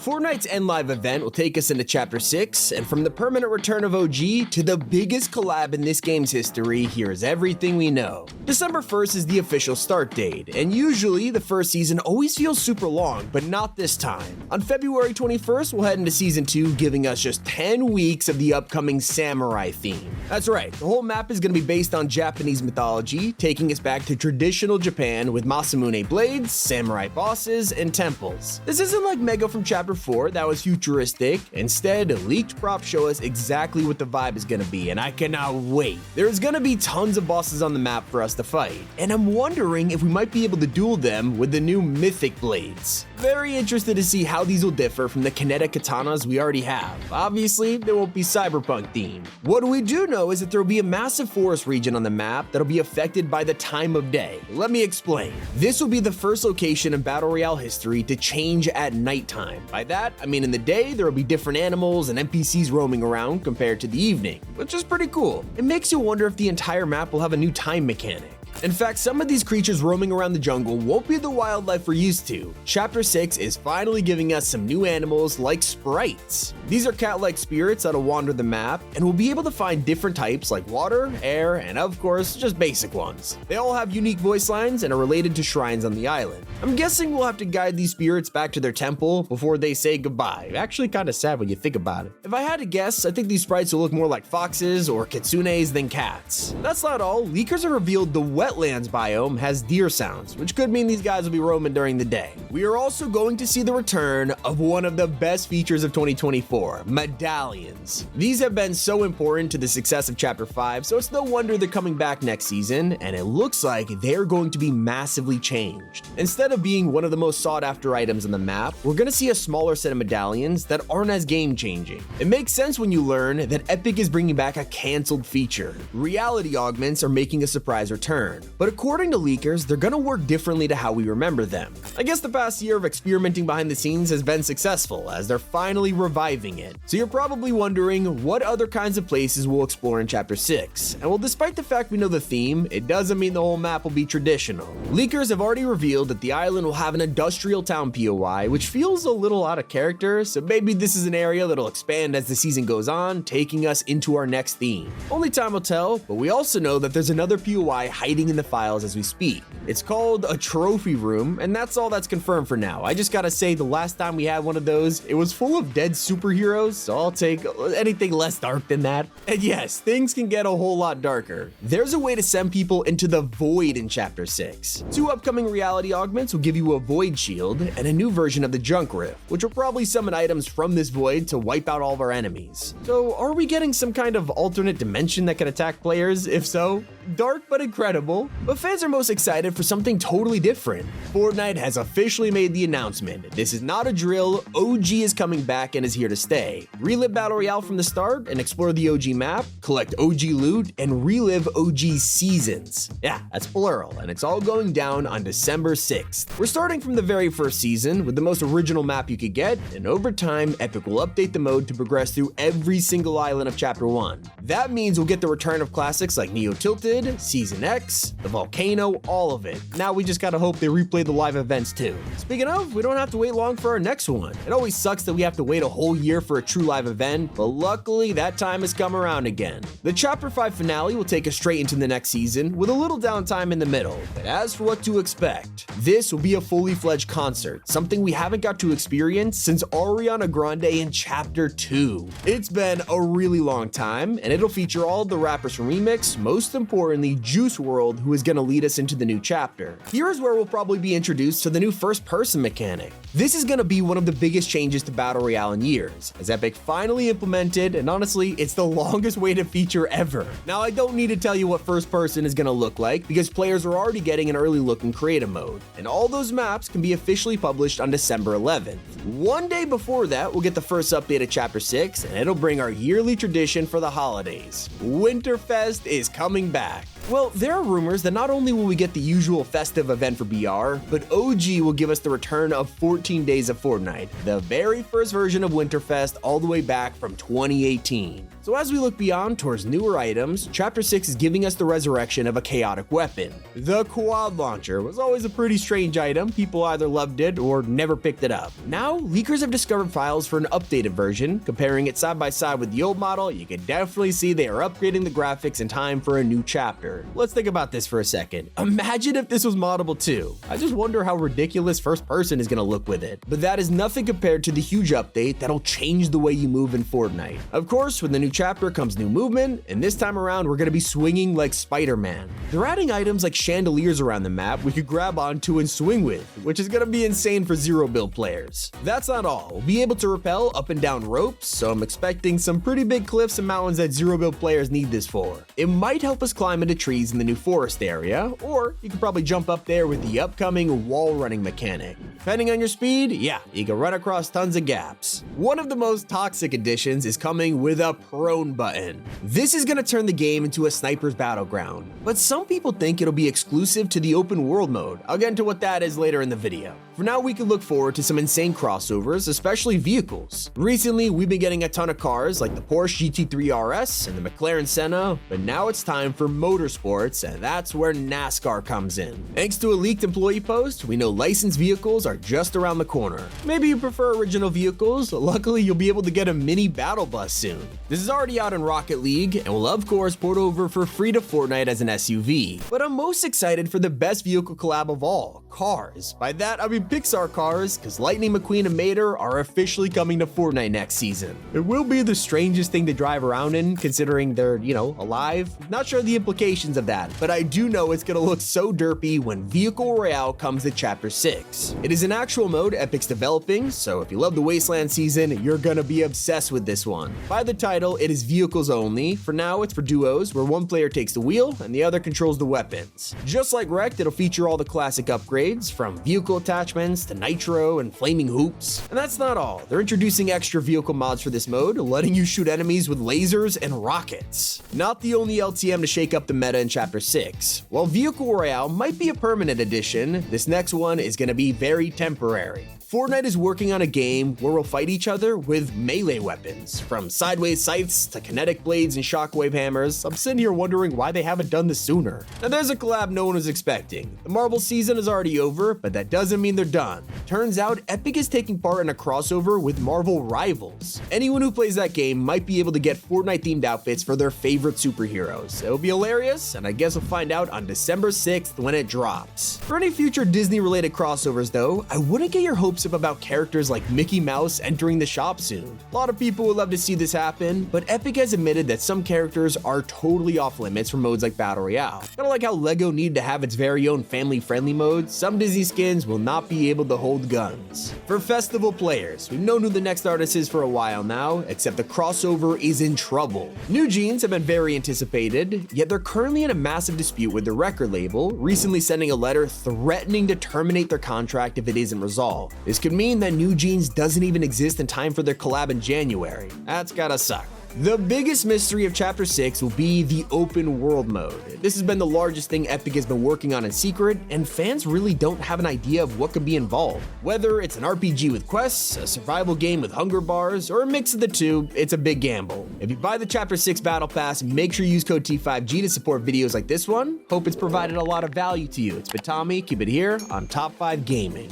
Fortnite's End Live event will take us into Chapter 6, and from the permanent return of OG to the biggest collab in this game's history, here's everything we know. December 1st is the official start date, and usually the first season always feels super long, but not this time. On February 21st, we'll head into Season 2, giving us just 10 weeks of the upcoming samurai theme. That's right, the whole map is going to be based on Japanese mythology, taking us back to traditional Japan with Masamune blades, samurai bosses, and temples. This isn't like Mega from Chapter 4 that was futuristic. Instead, leaked props show us exactly what the vibe is gonna be, and I cannot wait. There's gonna be tons of bosses on the map for us to fight, and I'm wondering if we might be able to duel them with the new mythic blades. Very interested to see how these will differ from the kinetic katanas we already have. Obviously, they won't be cyberpunk themed. What we do know is that there will be a massive forest region on the map that'll be affected by the time of day. Let me explain. This will be the first location in Battle Royale history to change at nighttime. By that, I mean in the day, there will be different animals and NPCs roaming around compared to the evening, which is pretty cool. It makes you wonder if the entire map will have a new time mechanic. In fact, some of these creatures roaming around the jungle won't be the wildlife we're used to. Chapter 6 is finally giving us some new animals like sprites. These are cat-like spirits that'll wander the map, and we'll be able to find different types like water, air, and of course, just basic ones. They all have unique voice lines and are related to shrines on the island. I'm guessing we'll have to guide these spirits back to their temple before they say goodbye. Actually kinda sad when you think about it. If I had to guess, I think these sprites will look more like foxes or kitsunes than cats. That's not all. Leakers have revealed the wetlands biome has deer sounds, which could mean these guys will be roaming during the day. We are also going to see the return of one of the best features of 2024, medallions. These have been so important to the success of Chapter 5, so it's no wonder they're coming back next season, and it looks like they're going to be massively changed. Instead of being one of the most sought after items on the map, we're going to see a smaller set of medallions that aren't as game changing. It makes sense when you learn that Epic is bringing back a canceled feature. Reality augments are making a surprise return. But according to leakers, they're gonna work differently to how we remember them. I guess the past year of experimenting behind the scenes has been successful, as they're finally reviving it. So you're probably wondering what other kinds of places we'll explore in Chapter 6. And well, despite the fact we know the theme, it doesn't mean the whole map will be traditional. Leakers have already revealed that the island will have an industrial town POI, which feels a little out of character, so maybe this is an area that'll expand as the season goes on, taking us into our next theme. Only time will tell, but we also know that there's another POI hiding in the files as we speak. It's called a trophy room, and that's all that's confirmed for now. I just gotta say, the last time we had one of those, it was full of dead superheroes, so I'll take anything less dark than that. And yes, things can get a whole lot darker. There's a way to send people into the void in Chapter 6. 2 upcoming reality augments will give you a void shield and a new version of the junk rift, which will probably summon items from this void to wipe out all of our enemies. So are we getting some kind of alternate dimension that can attack players? If so, dark but incredible. But fans are most excited for something totally different. Fortnite has officially made the announcement. This is not a drill, OG is coming back and is here to stay. Relive Battle Royale from the start and explore the OG map, collect OG loot, and relive OG seasons. Yeah, that's plural, and it's all going down on December 6th. We're starting from the very first season with the most original map you could get, and over time, Epic will update the mode to progress through every single island of Chapter 1. That means we'll get the return of classics like Neo Tilted, Season X, the volcano, all of it. Now we just gotta hope they replay the live events too. Speaking of, we don't have to wait long for our next one. It always sucks that we have to wait a whole year for a true live event, but luckily that time has come around again. The Chapter 5 finale will take us straight into the next season with a little downtime in the middle. But as for what to expect, this will be a fully fledged concert, something we haven't got to experience since Ariana Grande in Chapter 2. It's been a really long time, and it'll feature all of the rappers from Remix, most importantly Juice WRLD, who is gonna lead us into the new chapter. Here's where we'll probably be introduced to the new first-person mechanic. This is gonna be one of the biggest changes to Battle Royale in years, as Epic finally implemented, and honestly, it's the longest waited feature ever. Now, I don't need to tell you what first person is gonna look like, because players are already getting an early look in creative mode, and all those maps can be officially published on December 11th. One day before that, we'll get the first update of Chapter 6, and it'll bring our yearly tradition for the holidays. Winterfest is coming back. Well, there are rumors that not only will we get the usual festive event for BR, but OG will give us the return of 14 Days of Fortnite, the very first version of Winterfest all the way back from 2018. So as we look beyond towards newer items, Chapter 6 is giving us the resurrection of a chaotic weapon. The quad launcher was always a pretty strange item, people either loved it or never picked it up. Now, leakers have discovered files for an updated version. Comparing it side by side with the old model, you can definitely see they are upgrading the graphics in time for a new chapter. Let's think about this for a second. Imagine if this was moddable too. I just wonder how ridiculous first person is gonna look with it. But that is nothing compared to the huge update that'll change the way you move in Fortnite. Of course, with the new chapter comes new movement, and this time around we're gonna be swinging like Spider-Man. They're adding items like chandeliers around the map we could grab onto and swing with, which is gonna be insane for zero build players. That's not all. We'll be able to rappel up and down ropes, so I'm expecting some pretty big cliffs and mountains that zero build players need this for. It might help us climb into trees in the new forest area, or you could probably jump up there with the upcoming wall running mechanic. Depending on your speed, yeah, you can run across tons of gaps. One of the most toxic additions is coming with a prone button. This is gonna turn the game into a sniper's battleground, but some people think it'll be exclusive to the open world mode. I'll get into what that is later in the video. For now, we can look forward to some insane crossovers, especially vehicles. Recently, we've been getting a ton of cars like the Porsche GT3 RS and the McLaren Senna, but now it's time for motorsports, and that's where NASCAR comes in. Thanks to a leaked employee post, we know licensed vehicles are just around the corner. Maybe you prefer original vehicles, luckily you'll be able to get a mini battle bus soon. This is already out in Rocket League, and will of course port over for free to Fortnite as an SUV. But I'm most excited for the best vehicle collab of all, cars. By that I mean Pixar cars, because Lightning McQueen and Mater are officially coming to Fortnite next season. It will be the strangest thing to drive around in, considering they're, alive. Not sure the implications of that, but I do know it's gonna look so derpy when Vehicle Royale comes to Chapter 6. It is an actual mode Epic's developing, so if you love the Wasteland season, you're gonna be obsessed with this one. By the title, it is vehicles only. For now, it's for duos, where one player takes the wheel and the other controls the weapons. Just like Wrecked, it'll feature all the classic upgrades, from vehicle attachments to nitro and flaming hoops. And that's not all. They're introducing extra vehicle mods for this mode, letting you shoot enemies with lasers and rockets. Not the only LTM to shake up the meta in Chapter 6. While Vehicle Royale might be a permanent addition, this next one is gonna be very temporary. Fortnite is working on a game where we'll fight each other with melee weapons, from sideways scythes to kinetic blades and shockwave hammers. I'm sitting here wondering why they haven't done this sooner. Now there's a collab no one was expecting. The Marvel season is already over, but that doesn't mean they're done. Turns out Epic is taking part in a crossover with Marvel Rivals. Anyone who plays that game might be able to get Fortnite themed outfits for their favorite superheroes. It'll be hilarious, and I guess we'll find out on December 6th when it drops. For any future Disney related crossovers though, I wouldn't get your hopes up about characters like Mickey Mouse entering the shop soon. A lot of people would love to see this happen, but Epic has admitted that some characters are totally off limits for modes like Battle Royale. Kinda like how LEGO needed to have its very own family-friendly mode, some Disney skins will not be able to hold guns. For festival players, we've known who the next artist is for a while now, except the crossover is in trouble. New Jeans have been very anticipated, yet they're currently in a massive dispute with the record label, recently sending a letter threatening to terminate their contract if it isn't resolved. This could mean that New Jeans doesn't even exist in time for their collab in January. That's gotta suck. The biggest mystery of Chapter 6 will be the open world mode. This has been the largest thing Epic has been working on in secret, and fans really don't have an idea of what could be involved. Whether it's an RPG with quests, a survival game with hunger bars, or a mix of the two, it's a big gamble. If you buy the Chapter 6 Battle Pass, make sure you use code T5G to support videos like this one. Hope it's provided a lot of value to you. It's been Tommy, keep it here on Top 5 Gaming.